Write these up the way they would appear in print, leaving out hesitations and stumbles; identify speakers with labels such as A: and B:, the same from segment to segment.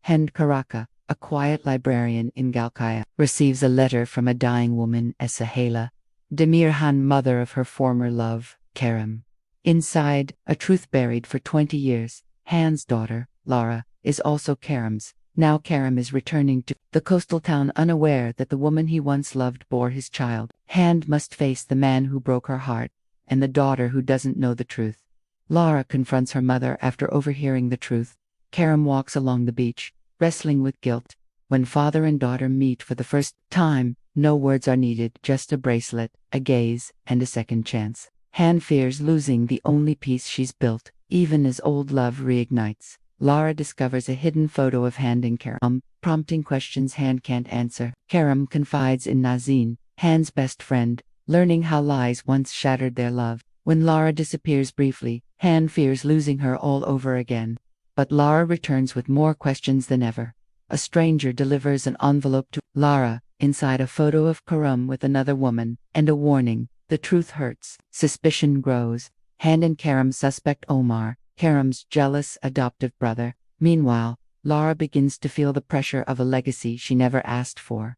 A: Hande Karaka, a quiet librarian in Galkaya, receives a letter from a dying woman, Ercel, Demirhan, mother of her former love, Kerem. Inside, a truth buried for 20 years. Hande's daughter, Lara, is also Kerem's. Now Kerem is returning to the coastal town unaware that the woman he once loved bore his child. Hande must face the man who broke her heart, and the daughter who doesn't know the truth. Lara confronts her mother after overhearing the truth. Kerem walks along the beach, wrestling with guilt. When father and daughter meet for the first time, no words are needed, just a bracelet, a gaze, and a second chance. Hande fears losing the only piece she's built, even as old love reignites. Lara discovers a hidden photo of Hande and Kerem, prompting questions Hande can't answer. Kerem confides in Nazin, Hande's best friend, learning how lies once shattered their love. When Lara disappears briefly, Hande fears losing her all over again. But Lara returns with more questions than ever. A stranger delivers an envelope to Lara, inside a photo of Kerem with another woman, and a warning: the truth hurts. Suspicion grows. Hande and Kerem suspect Omar, Kerem's jealous adoptive brother. Meanwhile, Lara begins to feel the pressure of a legacy she never asked for.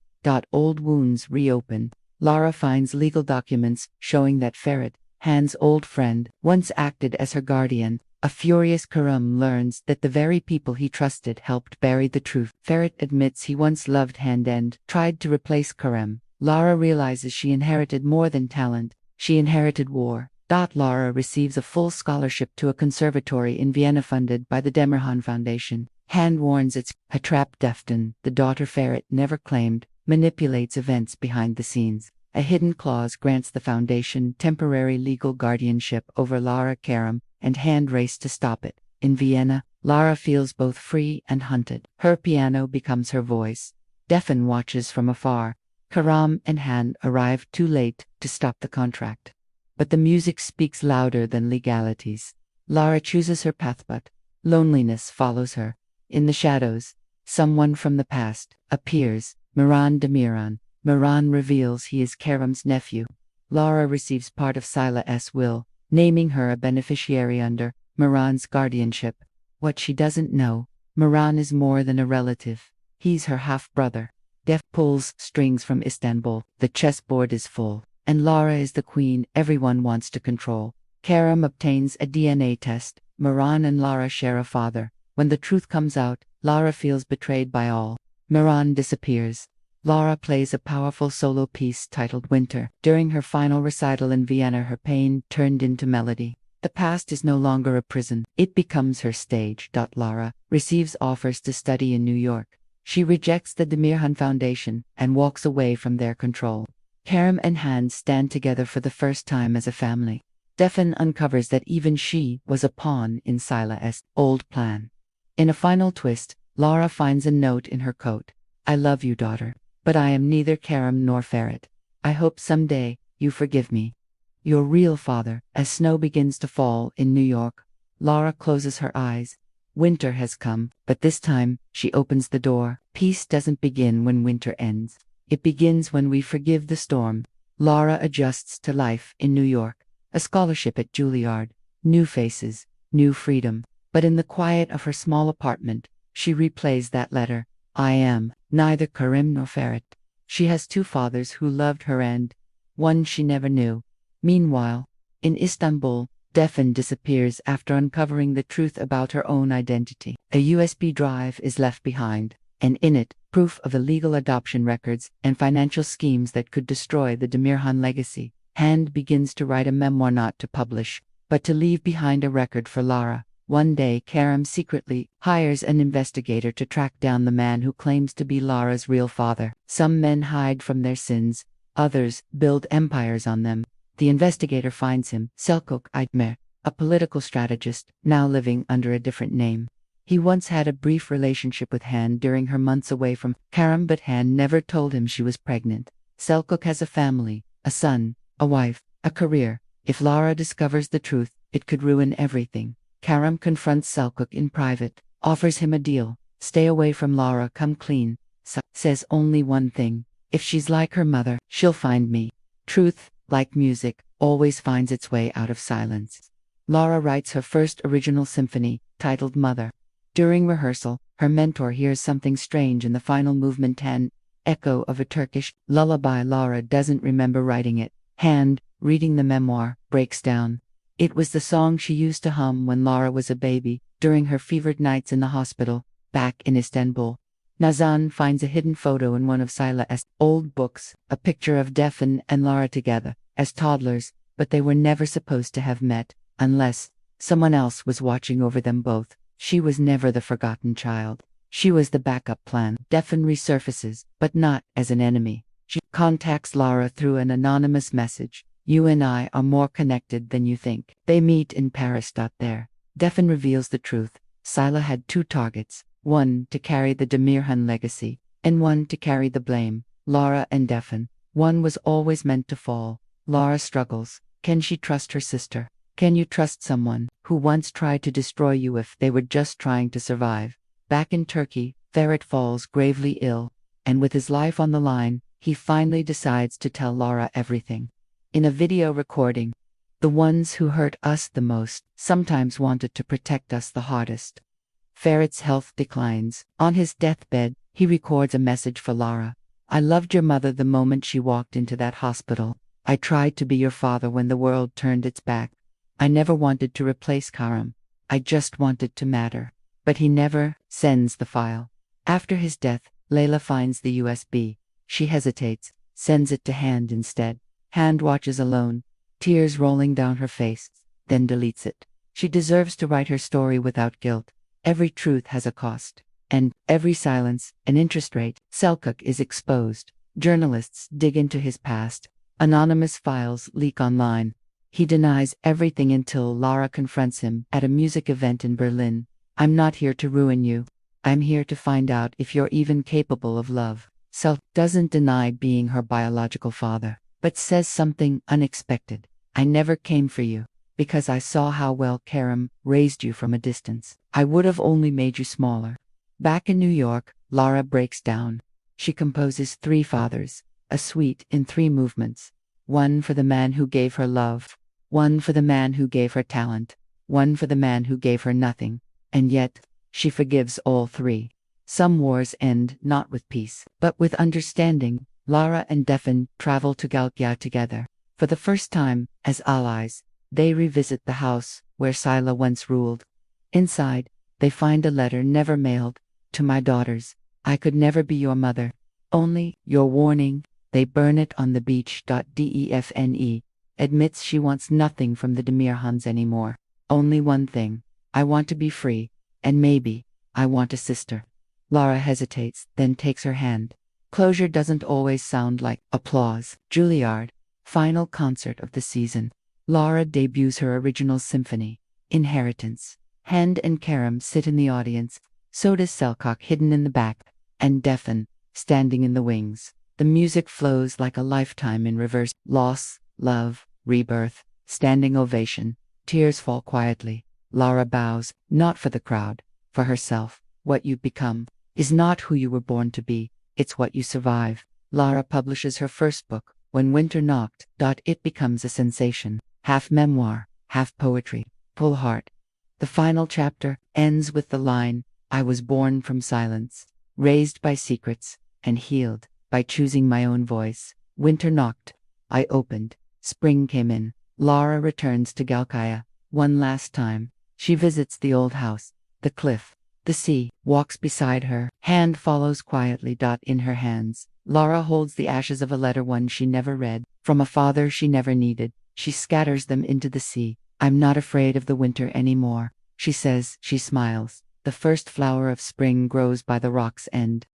A: Old wounds reopen. Lara finds legal documents showing that Ferit, Hande's old friend, once acted as her guardian. A furious Kerem learns that the very people he trusted helped bury the truth. Ferit admits he once loved Hande and tried to replace Kerem. Lara realizes she inherited more than talent. She inherited war. Lara receives a full scholarship to a conservatory in Vienna funded by the Demirhan Foundation. Hande warns it's a trap. Defton, the daughter Ferit never claimed, manipulates events behind the scenes. A hidden clause grants the foundation temporary legal guardianship over Lara. Kerem and Hande race to stop it. In Vienna, Lara feels both free and hunted. Her piano becomes her voice. Defton watches from afar. Kerem and Hande arrive too late to stop the contract. But the music speaks louder than legalities. Lara chooses her path, but loneliness follows her. In the shadows, someone from the past appears. Miran Demirhan. Miran reveals he is Kerem's nephew. Lara receives part of Sila's will, naming her a beneficiary under Miran's guardianship. What she doesn't know, Miran is more than a relative. He's her half-brother. Def pulls strings from Istanbul. The chessboard is full, and Lara is the queen everyone wants to control. Kerem obtains a DNA test. Miran and Lara share a father. When the truth comes out, Lara feels betrayed by all. Miran disappears. Lara plays a powerful solo piece titled Winter. During her final recital in Vienna, her pain turned into melody. The past is no longer a prison. It becomes her stage. Lara receives offers to study in New York. She rejects the Demirhan Foundation and walks away from their control. Kerem and Hande stand together for the first time as a family. Defton uncovers that even she was a pawn in Sila's old plan. In a final twist, Lara finds a note in her coat. I love you, daughter, but I am neither Kerem nor Ferit. I hope someday you forgive me. Your real father. As snow begins to fall in New York, Lara closes her eyes. Winter has come, but this time, she opens the door. Peace doesn't begin when winter ends. It begins when we forgive the storm. Lara adjusts to life in New York. A scholarship at Juilliard. New faces, new freedom. But in the quiet of her small apartment, she replays that letter. I am neither Kerem nor Ferit. She has two fathers who loved her and one she never knew. Meanwhile, in Istanbul, Defton disappears after uncovering the truth about her own identity. A USB drive is left behind, and in it, proof of illegal adoption records and financial schemes that could destroy the Demirhan legacy. Hande begins to write a memoir, not to publish, but to leave behind a record for Lara. One day, Kerem secretly hires an investigator to track down the man who claims to be Lara's real father. Some men hide from their sins, others build empires on them. The investigator finds him, Selçuk Aydemir, a political strategist, now living under a different name. He once had a brief relationship with Hande during her months away from Kerem, but Hande never told him she was pregnant. Selçuk has a family, a son, a wife, a career. If Lara discovers the truth, it could ruin everything. Kerem confronts Selçuk in private, offers him a deal. Stay away from Lara, come clean. Says only one thing: if she's like her mother, she'll find me. Truth, like music, always finds its way out of silence. Lara writes her first original symphony, titled Mother. During rehearsal, Her mentor hears something strange in the final movement, an echo of a Turkish lullaby. Lara doesn't remember writing it. Hande, reading the memoir, breaks down. It was the song she used to hum when Lara was a baby, during her fevered nights in the hospital, back in Istanbul. Nazan finds a hidden photo in one of Sila's old books, a picture of Defin and Lara together, as toddlers, but they were never supposed to have met, unless someone else was watching over them both. She was never the forgotten child. She was the backup plan. Defin resurfaces, but not as an enemy. She contacts Lara through an anonymous message. You and I are more connected than you think. They meet in Paris. There, Defin reveals the truth. Sila had two targets, one to carry the Demirhan legacy, and one to carry the blame. Lara and Defin. One was always meant to fall. Lara struggles. Can she trust her sister? Can you trust someone who once tried to destroy you if they were just trying to survive? Back in Turkey, Ferit falls gravely ill, and with his life on the line, he finally decides to tell Lara everything. In a video recording, the ones who hurt us the most sometimes wanted to protect us the hardest. Ferit's health declines. On his deathbed, he records a message for Lara. I loved your mother the moment she walked into that hospital. I tried to be your father when the world turned its back. I never wanted to replace Kerem. I just wanted to matter. But he never sends the file. After his death, Layla finds the USB. She hesitates, sends it to Hande instead. Hande watches alone, tears rolling down her face, then deletes it. She deserves to write her story without guilt. Every truth has a cost. And every silence, an interest rate. Selçuk is exposed. Journalists dig into his past. Anonymous files leak online. He denies everything until Lara confronts him at a music event in Berlin. I'm not here to ruin you. I'm here to find out if you're even capable of love. Selçuk doesn't deny being her biological father, but says something unexpected. I never came for you, because I saw how well Kerem raised you from a distance. I would have only made you smaller. Back in New York, Lara breaks down. She composes 3 fathers, a suite in 3 movements. One for the man who gave her love, one for the man who gave her talent, one for the man who gave her nothing. And yet, she forgives all 3. Some wars end not with peace, but with understanding. Lara and Defin travel to Galkia together. For the first time, as allies, they revisit the house where Sila once ruled. Inside, they find a letter never mailed. To my daughters, I could never be your mother. Only your warning. They burn it on the beach. Defne admits she wants nothing from the Demirhans anymore. Only one thing. I want to be free, and maybe, I want a sister. Lara hesitates, then takes her hand. Closure doesn't always sound like applause. Juilliard, final concert of the season. Lara debuts her original symphony, Inheritance. Hande and Kerem sit in the audience, so does Selçuk hidden in the back, and Defin, standing in the wings. The music flows like a lifetime in reverse. Loss, love, rebirth, standing ovation. Tears fall quietly. Lara bows, not for the crowd, for herself. What you become is not who you were born to be, it's what you survive. Lara publishes her first book, When Winter Knocked. It becomes a sensation, half memoir, half poetry, full heart. The final chapter ends with the line, I was born from silence, raised by secrets, and healed by choosing my own voice. Winter knocked. I opened. Spring came in. Lara returns to Galkaya. One last time. She visits the old house, the cliff, the sea, walks beside her. Hande follows quietly. In her hands, Lara holds the ashes of a letter, one she never read, from a father she never needed. She scatters them into the sea. I'm not afraid of the winter anymore, she says. She smiles. The first flower of spring grows by the rock's end.